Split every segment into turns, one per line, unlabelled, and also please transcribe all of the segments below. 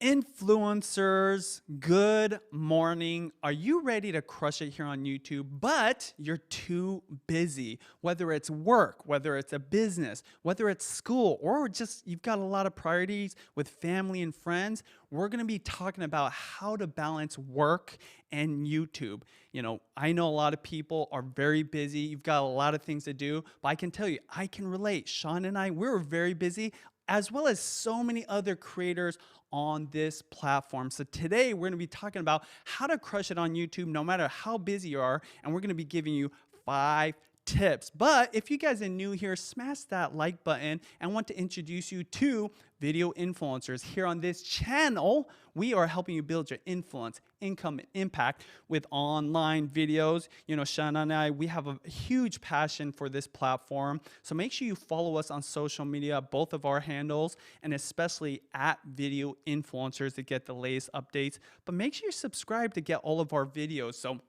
Influencers, good morning. Are you ready to crush it here on YouTube, but you're too busy? Whether it's work, whether it's a business, whether it's school, or just you've got a lot of priorities with family and friends, we're going to be talking about how to balance work and YouTube. I know a lot of people are very busy. You've got a lot of things to do, but I can tell you, I can relate. Shawn and I, we're very busy, as well as so many other creators on this platform. So today we're going to be talking about how to crush it on YouTube no matter how busy you are, and we're going to be giving you 5 tips. But if you guys are new here, smash that like button. And I want to introduce you to video influencers. Here on this channel, we are helping you build your influence, income, and impact with online videos. Shawn and I, we have a huge passion for this platform. So make sure you follow us on social media, both of our handles, and especially at Video Influencers to get the latest updates. But make sure you subscribe to get all of our videos. So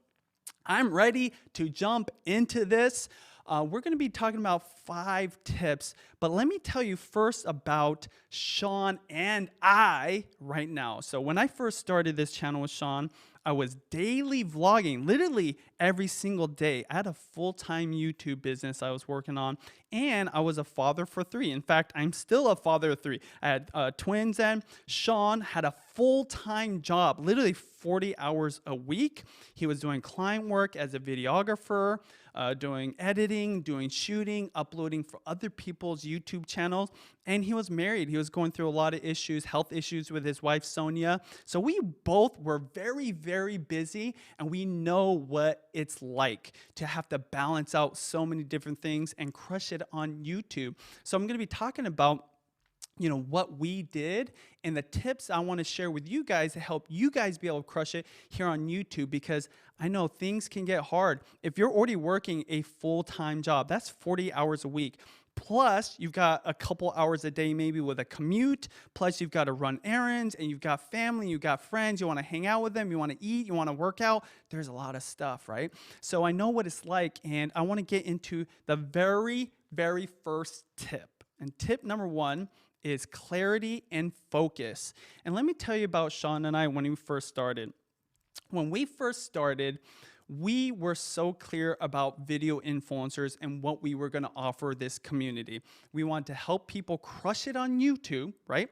I'm ready to jump into this. We're going to be talking about 5 tips, but let me tell you first about Shawn and I right now. So when I first started this channel with Shawn, I was daily vlogging, literally every single day. I had a full-time YouTube business I was working on, and I was a father for 3. In fact, I'm still a father of 3. I had twins, and Shawn had a full-time job, literally 40 hours a week. He was doing client work as a videographer, doing editing, doing shooting, uploading for other people's YouTube channels, and he was married. He was going through a lot of issues, health issues with his wife, Sonia. So we both were very, very busy, and we know what it's like to have to balance out so many different things and crush it on YouTube. So I'm going to be talking about what we did and the tips I want to share with you guys to help you guys be able to crush it here on YouTube, because I know things can get hard. If you're already working a full-time job, that's 40 hours a week. Plus, you've got a couple hours a day maybe with a commute. Plus, you've got to run errands, and you've got family, you've got friends. You want to hang out with them. You want to eat. You want to work out. There's a lot of stuff, right? So I know what it's like, and I want to get into the very, very first tip. And tip number 1 is clarity and focus. And let me tell you about Shawn and I when we first started. When we first started, we were so clear about video influencers and what we were going to offer this community. We wanted to help people crush it on YouTube, right?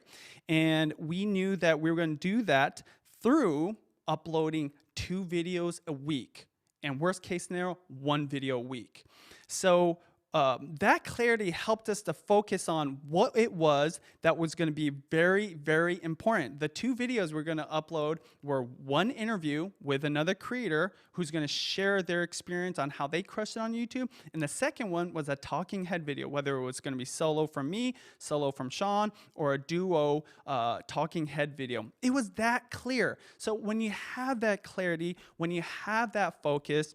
And we knew that we were going to do that through uploading 2 videos a week. And worst case scenario, 1 video a week. So that clarity helped us to focus on what it was that was going to be very, very important. The 2 videos we're going to upload were one interview with another creator who's going to share their experience on how they crushed it on YouTube. And the second one was a talking head video, whether it was going to be solo from me, solo from Shawn, or a duo talking head video. It was that clear. So when you have that clarity, when you have that focus,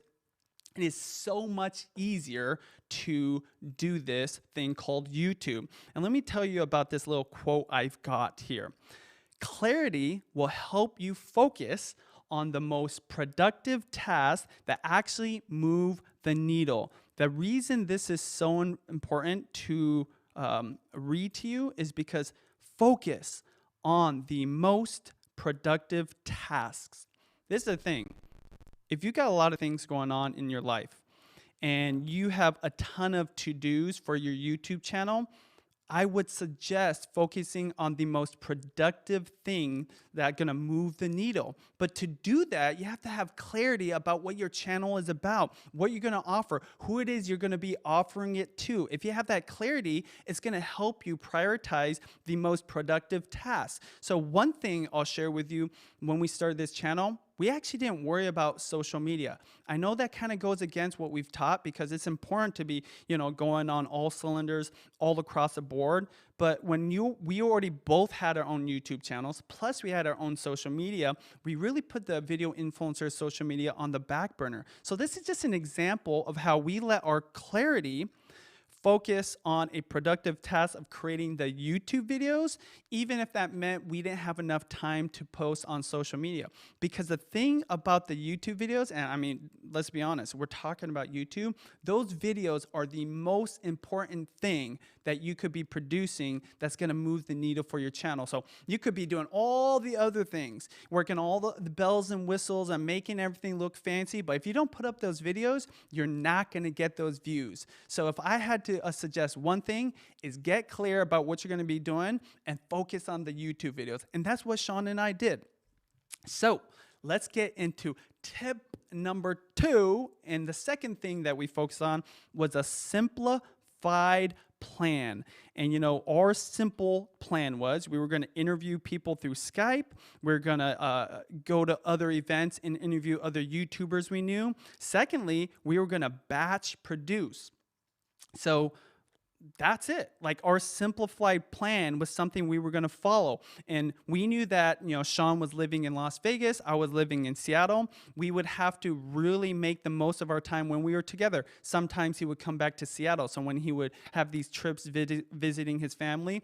it is so much easier to do this thing called YouTube. And let me tell you about this little quote I've got here. Clarity will help you focus on the most productive tasks that actually move the needle. The reason this is so important to read to you is because focus on the most productive tasks. This is the thing. If you got a lot of things going on in your life and you have a ton of to-dos for your YouTube channel, I would suggest focusing on the most productive thing that's going to move the needle. But to do that, you have to have clarity about what your channel is about, what you're going to offer, who it is you're going to be offering it to. If you have that clarity, it's going to help you prioritize the most productive tasks. So one thing I'll share with you when we started this channel, we actually didn't worry about social media. I know that kind of goes against what we've taught, because it's important to be, going on all cylinders all across the board. But when we already both had our own YouTube channels, plus we had our own social media, we really put the video influencer social media on the back burner. So this is just an example of how we let our clarity focus on a productive task of creating the YouTube videos, even if that meant we didn't have enough time to post on social media. Because the thing about the YouTube videos, and I mean, let's be honest, we're talking about YouTube, those videos are the most important thing that you could be producing that's going to move the needle for your channel. So you could be doing all the other things, working all the bells and whistles and making everything look fancy. But if you don't put up those videos, you're not going to get those views. So if I had to suggest one thing, is get clear about what you're going to be doing and focus on the YouTube videos. And that's what Shawn and I did. So let's get into tip number 2. And the second thing that we focused on was a simplified plan. And you know, our simple plan was we were going to interview people through Skype. We're going to go to other events and interview other YouTubers we knew. Secondly, we were going to batch produce. So that's it. Like, our simplified plan was something we were going to follow. And we knew that, you know, Shawn was living in Las Vegas. I was living in Seattle. We would have to really make the most of our time when we were together. Sometimes he would come back to Seattle. So when he would have these trips visiting his family,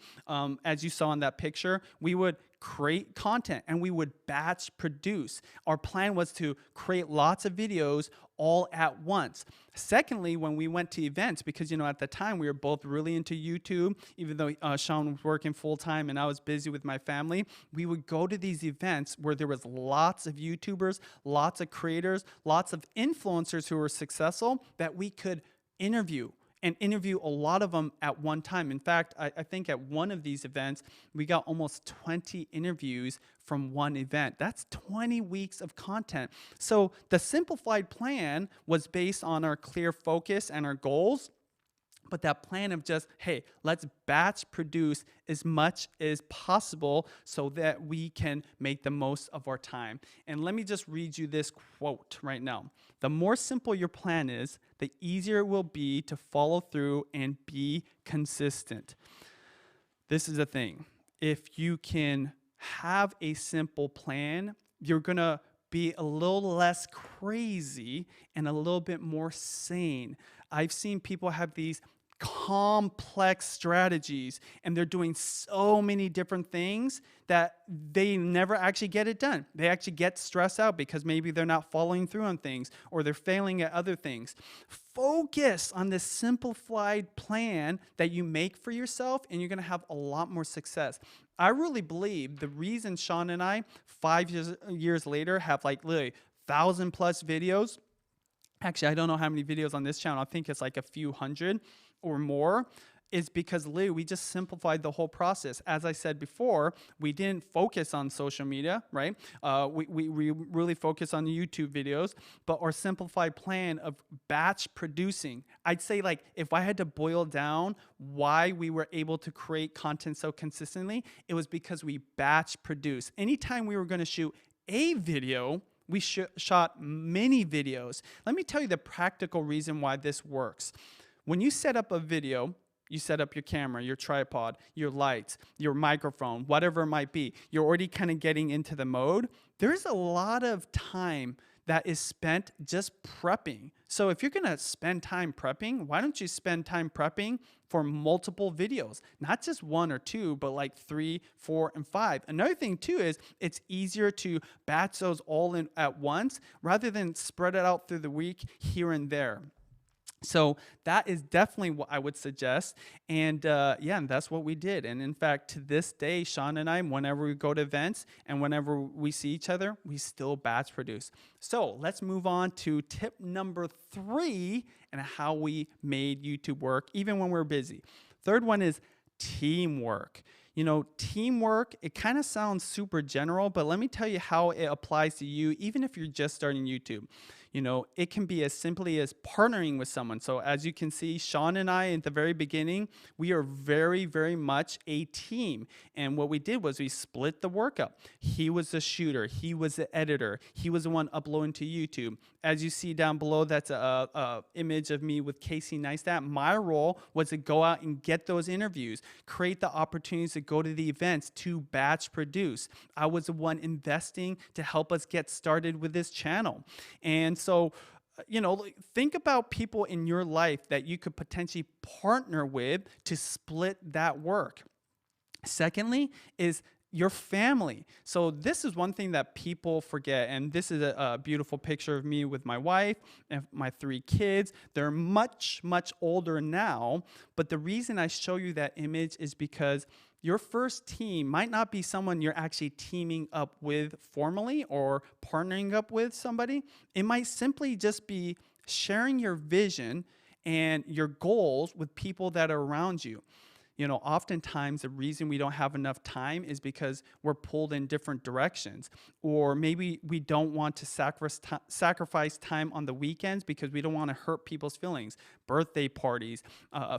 as you saw in that picture, we would create content and we would batch produce. Our plan was to create lots of videos all at once. Secondly, when we went to events, because, you know, at the time we were both really into YouTube, even though Shawn was working full time and I was busy with my family, we would go to these events where there was lots of YouTubers, lots of creators, lots of influencers who were successful that we could interview a lot of them at one time. In fact, I think at one of these events, we got almost 20 interviews from one event. That's 20 weeks of content. So the simplified plan was based on our clear focus and our goals. But that plan of just, hey, let's batch produce as much as possible so that we can make the most of our time. And let me just read you this quote right now. The more simple your plan is, the easier it will be to follow through and be consistent. This is the thing. If you can have a simple plan, you're going to be a little less crazy and a little bit more sane. I've seen people have these complex strategies and they're doing so many different things that they never actually get it done. They actually get stressed out because maybe they're not following through on things or they're failing at other things. Focus on this simplified plan that you make for yourself and you're going to have a lot more success. I really believe the reason Shawn and I 5 years later have like literally 1,000+ videos. Actually, I don't know how many videos on this channel. I think it's like a few hundred or more, is because literally we just simplified the whole process. As I said before, we didn't focus on social media, right? We really focused on the YouTube videos, but our simplified plan of batch producing, I'd say, like, if I had to boil down why we were able to create content so consistently, it was because we batch produce. Anytime we were going to shoot a video, we shot many videos. Let me tell you the practical reason why this works. When you set up a video, you set up your camera, your tripod, your lights, your microphone, whatever it might be. You're already kind of getting into the mode. There's a lot of time that is spent just prepping. So if you're going to spend time prepping, why don't you spend time prepping for multiple videos? Not just 1 or 2, but like 3, 4, and 5. Another thing too is it's easier to batch those all in at once rather than spread it out through the week here and there. So that is definitely what I would suggest. And yeah, and that's what we did. And in fact, to this day, Shawn and I, whenever we go to events and whenever we see each other, we still batch produce. So let's move on to tip number 3 and how we made YouTube work, even when we're busy. Third one is teamwork. You know, teamwork, it kind of sounds super general, but let me tell you how it applies to you, even if you're just starting YouTube. You know, it can be as simply as partnering with someone. So as you can see, Shawn and I at the very beginning, we are very, very much a team. And what we did was we split the work up. He was the shooter. He was the editor. He was the one uploading to YouTube. As you see down below, that's a image of me with Casey Neistat. My role was to go out and get those interviews, create the opportunities to go to the events, to batch produce. I was the one investing to help us get started with this channel. And so, you know, think about people in your life that you could potentially partner with to split that work. Secondly is your family. So this is one thing that people forget. And this is a beautiful picture of me with my wife and my 3 kids. They're much, much older now. But the reason I show you that image is because your first team might not be someone you're actually teaming up with formally or partnering up with somebody. It might simply just be sharing your vision and your goals with people that are around you. Oftentimes the reason we don't have enough time is because we're pulled in different directions. Or maybe we don't want to sacrifice time on the weekends because we don't want to hurt people's feelings. Birthday parties,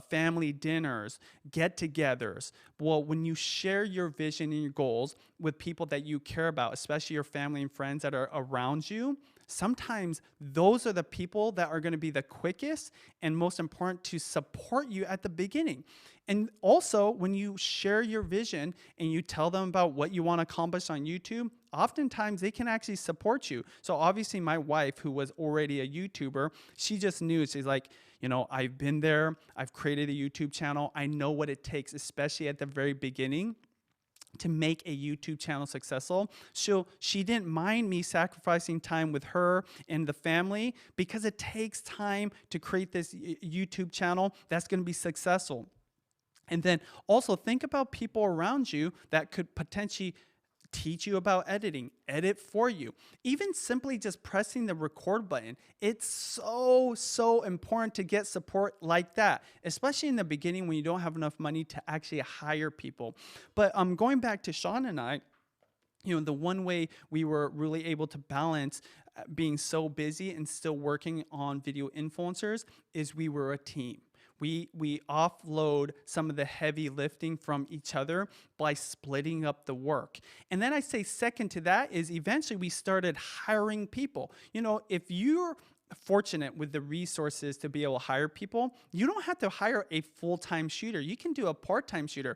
family dinners, get-togethers. Well, when you share your vision and your goals with people that you care about, especially your family and friends that are around you, sometimes those are the people that are going to be the quickest and most important to support you at the beginning. And also, when you share your vision and you tell them about what you want to accomplish on YouTube, oftentimes they can actually support you. So obviously my wife, who was already a YouTuber, she just knew, she's like, I've been there, I've created a YouTube channel, I know what it takes, especially at the very beginning, to make a YouTube channel successful. So she didn't mind me sacrificing time with her and the family because it takes time to create this YouTube channel that's going to be successful. And then also think about people around you that could potentially teach you about editing, edit for you. Even simply just pressing the record button, it's so important to get support like that, especially in the beginning when you don't have enough money to actually hire people. But going back to Shawn and I, the one way we were really able to balance being so busy and still working on video influencers is we were a team. We offload some of the heavy lifting from each other by splitting up the work. And then I say second to that is eventually we started hiring people. If you're fortunate with the resources to be able to hire people, you don't have to hire a full-time shooter. You can do a part-time shooter.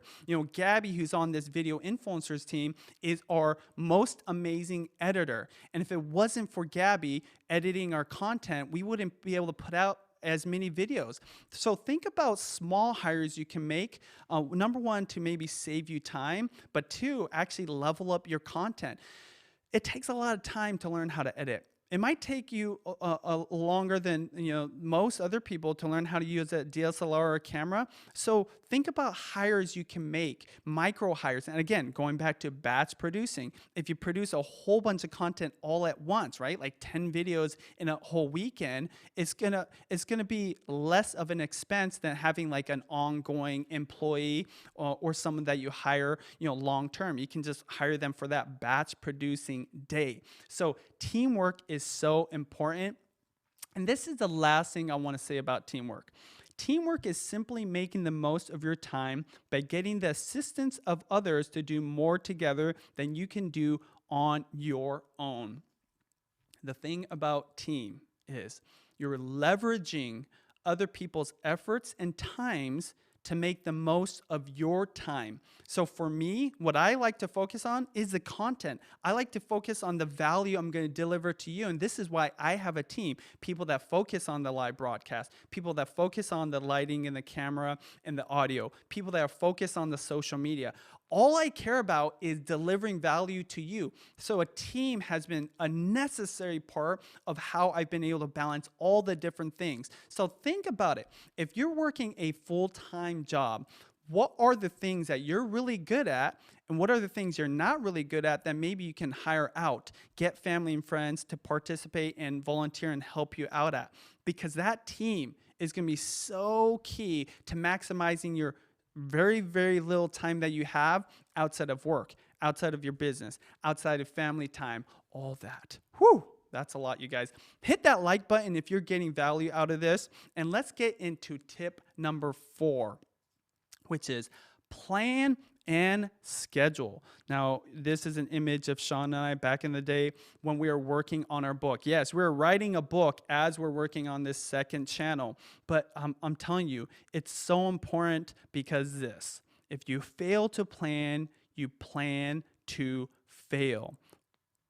Gabby, who's on this video influencers team, is our most amazing editor. And if it wasn't for Gabby editing our content, we wouldn't be able to put out as many videos. So think about small hires you can make. Number one, to maybe save you time, but 2, actually level up your content. It takes a lot of time to learn how to edit. It might take you longer than most other people to learn how to use a DSLR or a camera. So think about hires you can make, micro hires. And again, going back to batch producing, if you produce a whole bunch of content all at once, right, like 10 videos in a whole weekend, it's gonna be less of an expense than having like an ongoing employee or someone that you hire long term. You can just hire them for that batch producing day. So teamwork is so important. And this is the last thing I want to say about teamwork. Teamwork is simply making the most of your time by getting the assistance of others to do more together than you can do on your own. The thing about team is you're leveraging other people's efforts and times to make the most of your time. So for me, what I like to focus on is the content. I like to focus on the value I'm going to deliver to you. And this is why I have a team. People that focus on the live broadcast, people that focus on the lighting and the camera and the audio, people that are focused on the social media. All I care about is delivering value to you. So a team has been a necessary part of how I've been able to balance all the different things. So think about it. If you're working a full-time job, what are the things that you're really good at? And what are the things you're not really good at that maybe you can hire out, get family and friends to participate and volunteer and help you out at? Because that team is going to be so key to maximizing your very, very little time that you have outside of work, outside of your business, outside of family time, all that. Whew, that's a lot, you guys. Hit that like button if you're getting value out of this. And let's get into tip number 4, which is plan and schedule. Now, this is an image of Shawn and I back in the day when we were working on our book. Yes, we were writing a book as we're working on this second channel. But I'm telling you, it's so important because if you fail to plan, you plan to fail.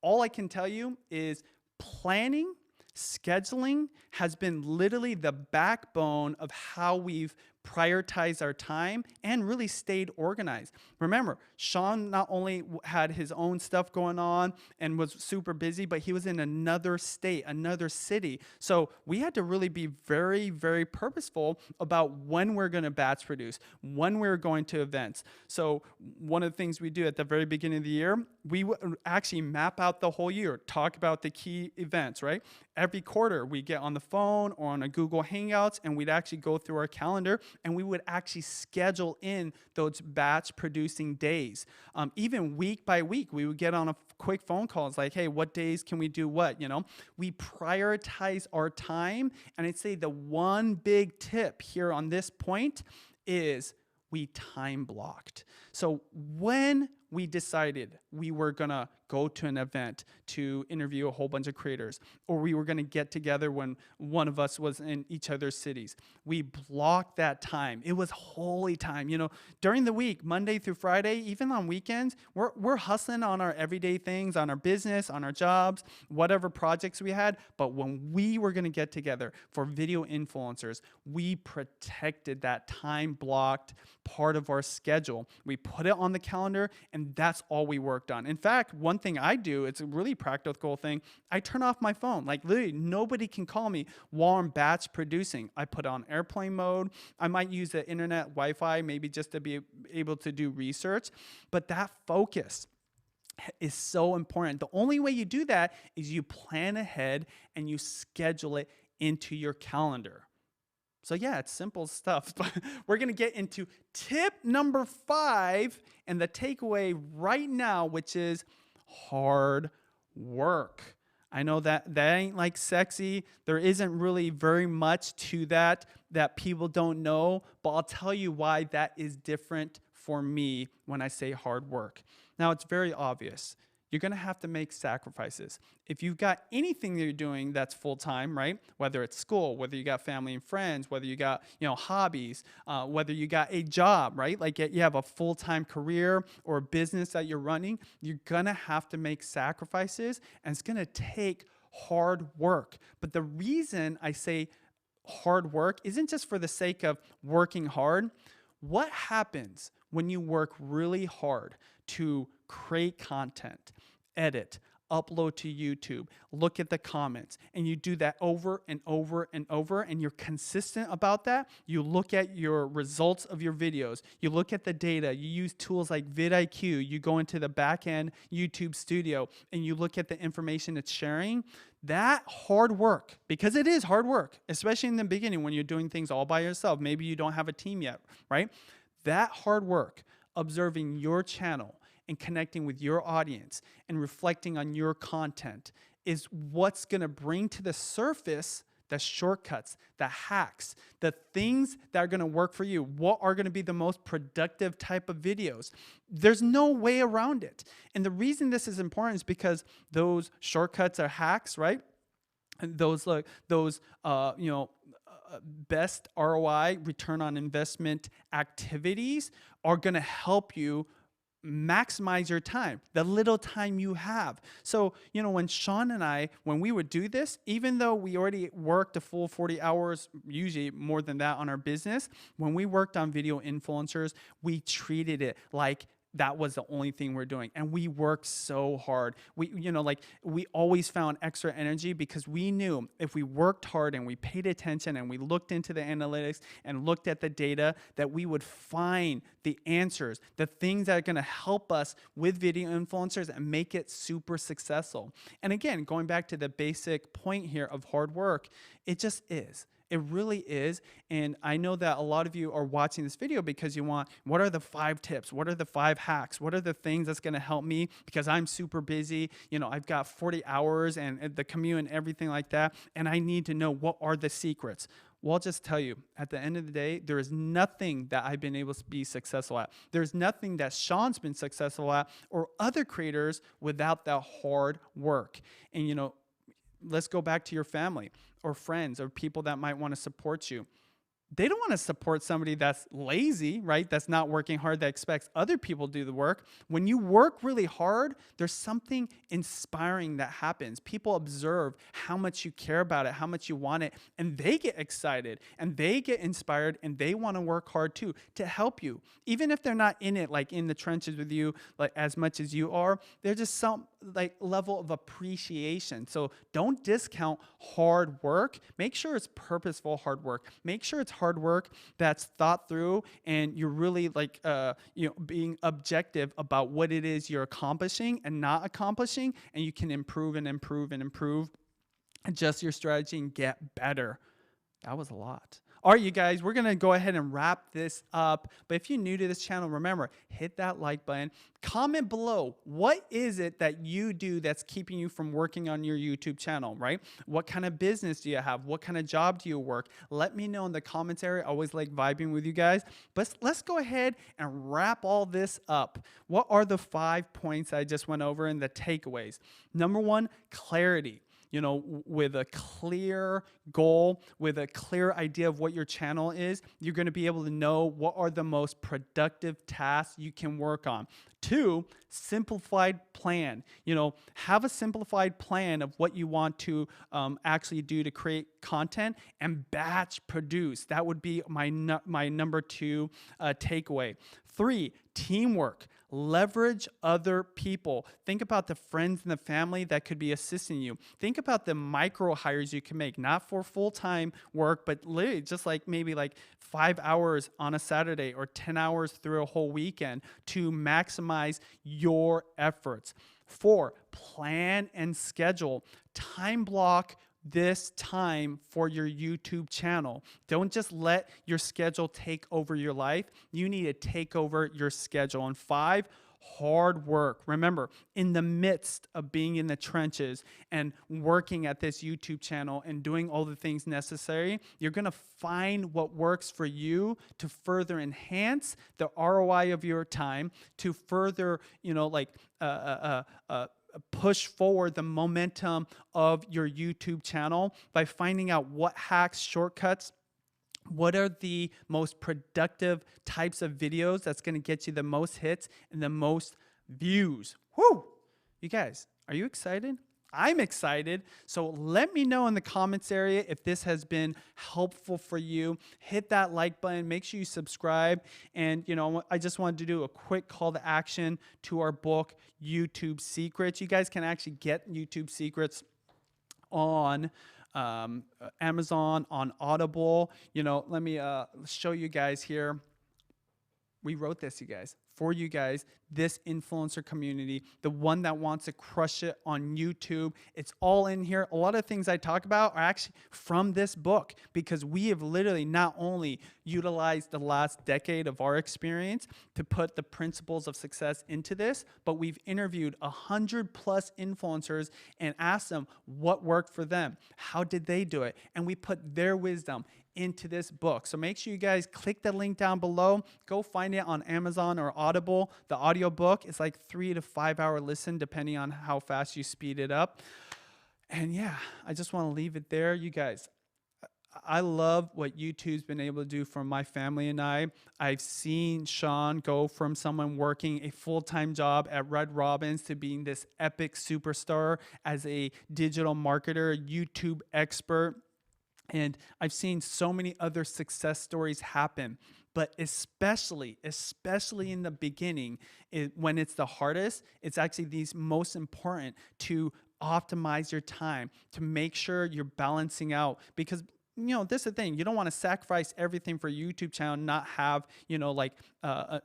All I can tell you is planning, scheduling has been literally the backbone of how we've prioritized our time, and really stayed organized. Remember, Shawn not only had his own stuff going on and was super busy, but he was in another state, another city. So we had to really be very, very purposeful about when we're going to batch produce, when we're going to events. So one of the things we do at the very beginning of the year, we would actually map out the whole year, talk about the key events, right? Every quarter, we get on the phone or on a Google Hangouts, and we'd actually go through our calendar, and we would actually schedule in those batch producing days. Even week by week, we would get on a quick phone call. It's like, hey, what days can we do what? We prioritize our time. And I'd say the one big tip here on this point is we time blocked. So when we decided we were going to go to an event to interview a whole bunch of creators, or we were going to get together when one of us was in each other's cities, we blocked that time. It was holy time. During the week, Monday through Friday, even on weekends, we're hustling on our everyday things, on our business, on our jobs, whatever projects we had. But when we were going to get together for video influencers, we protected that time blocked part of our schedule. We put it on the calendar, and that's all we worked on. In fact, one thing I do, it's a really practical thing, I turn off my phone. Like literally nobody can call me while I'm batch producing. I put on airplane mode. I might use the internet Wi-Fi maybe just to be able to do research, but that focus is so important. The only way you do that is you plan ahead and you schedule it into your calendar. So yeah, it's simple stuff, but we're going to get into tip number 5 and the takeaway right now, which is hard work. I know that ain't like sexy. There isn't really very much to that people don't know, but I'll tell you why that is different for me when I say hard work. Now, it's very obvious. You're going to have to make sacrifices. If you've got anything that you're doing that's full-time, right? Whether it's school, whether you got family and friends, whether you got, hobbies, whether you got a job, right? Like you have a full-time career or a business that you're running, you're going to have to make sacrifices, and it's going to take hard work. But the reason I say hard work isn't just for the sake of working hard. What happens when you work really hard to create content, edit, upload to YouTube, look at the comments, and you do that over and over and over, and you're consistent about that? You look at your results of your videos, you look at the data, you use tools like vidIQ, you go into the back-end YouTube studio, and you look at the information it's sharing. That hard work, because it is hard work, especially in the beginning when you're doing things all by yourself, maybe you don't have a team yet, right? That hard work, observing your channel and connecting with your audience and reflecting on your content, is what's going to bring to the surface the shortcuts, the hacks, the things that are going to work for you. What are going to be the most productive type of videos? There's no way around it. And the reason this is important is because those shortcuts or hacks, right? And those best ROI, return on investment activities are going to help you maximize your time, the little time you have. So, when Shawn and I, when we would do this, even though we already worked a full 40 hours, usually more than that on our business, when we worked on video influencers, we treated it like that was the only thing we're doing. And we worked so hard. We always found extra energy because we knew if we worked hard and we paid attention and we looked into the analytics and looked at the data, that we would find the answers, the things that are going to help us with video influencers and make it super successful. And again, going back to the basic point here of hard work, it just is. It really is. And I know that a lot of you are watching this video because you want, what are the 5 tips? What are the 5 hacks? What are the things that's going to help me because I'm super busy? I've got 40 hours and the commute and everything like that. And I need to know, what are the secrets? Well, I'll just tell you, at the end of the day, there is nothing that I've been able to be successful at. There's nothing that Shawn's been successful at or other creators without that hard work. And, let's go back to your family or friends or people that might want to support you. they don't want to support somebody that's lazy, right? That's not working hard, that expects other people to do the work. When you work really hard, there's something inspiring that happens. People observe how much you care about it, how much you want it, and they get excited and they get inspired and they want to work hard too to help you. Even if they're not in it, like in the trenches with you, like as much as you are, there's just some like level of appreciation. So don't discount hard work. Make sure it's purposeful hard work. Make sure it's hard work that's thought through and you're really like being objective about what it is you're accomplishing and not accomplishing, and you can improve and improve and improve, adjust your strategy and get better. That was a lot. All right, you guys, we're going to go ahead and wrap this up. But if you're new to this channel, remember, hit that like button. Comment below, what is it that you do that's keeping you from working on your YouTube channel, right? What kind of business do you have? What kind of job do you work? Let me know in the comments area. I always like vibing with you guys. But let's go ahead and wrap all this up. What are the 5 points I just went over in the takeaways? Number one, clarity. With a clear goal, with a clear idea of what your channel is, you're going to be able to know what are the most productive tasks you can work on. 2, simplified plan. Have a simplified plan of what you want to actually do to create content and batch produce. That would be my number 2 takeaway. 3, teamwork. Leverage other people. Think about the friends and the family that could be assisting you. Think about the micro hires you can make, not for full-time work, but literally just like maybe like 5 hours on a Saturday or 10 hours through a whole weekend to maximize your efforts. 4, plan and schedule. Time block this time for your YouTube channel. Don't just let your schedule take over your life. You need to take over your schedule. And 5, hard work. Remember, in the midst of being in the trenches and working at this YouTube channel and doing all the things necessary, you're going to find what works for you to further enhance the ROI of your time, to further, push forward the momentum of your YouTube channel by finding out what hacks, shortcuts, what are the most productive types of videos that's going to get you the most hits and the most views. Woo! You guys, are you excited? I'm excited. So let me know in the comments area if this has been helpful for you. Hit that like button. Make sure you subscribe. And, I just wanted to do a quick call to action to our book, YouTube Secrets. You guys can actually get YouTube Secrets on Amazon, on Audible. Let me show you guys here. We wrote this, you guys, for you guys, this influencer community, the one that wants to crush it on YouTube. It's all in here. A lot of things I talk about are actually from this book, because we have literally not only utilized the last decade of our experience to put the principles of success into this, but we've interviewed 100+ influencers and asked them what worked for them. How did they do it? And we put their wisdom into this book. So make sure you guys click the link down below. Go find it on Amazon or Audible. The audio book is like 3 to 5 hour listen, depending on how fast you speed it up. And yeah, I just want to leave it there. You guys, I love what YouTube's been able to do for my family and I. I've seen Shawn go from someone working a full-time job at Red Robin's to being this epic superstar as a digital marketer, YouTube expert. And I've seen so many other success stories happen, but especially in the beginning, when it's the hardest, it's actually these most important to optimize your time, to make sure you're balancing out, because this is the thing. You don't want to sacrifice everything for a YouTube channel, not have,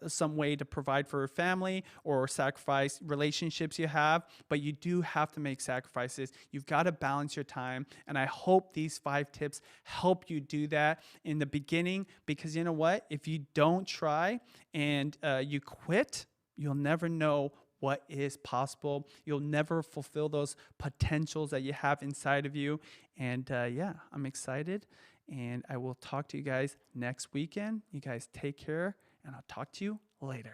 some way to provide for your family or sacrifice relationships you have, but you do have to make sacrifices. You've got to balance your time. And I hope these 5 tips help you do that in the beginning, because you know what? If you don't try and you quit, you'll never know what is possible. You'll never fulfill those potentials that you have inside of you. And yeah, I'm excited. And I will talk to you guys next weekend. You guys take care, and I'll talk to you later.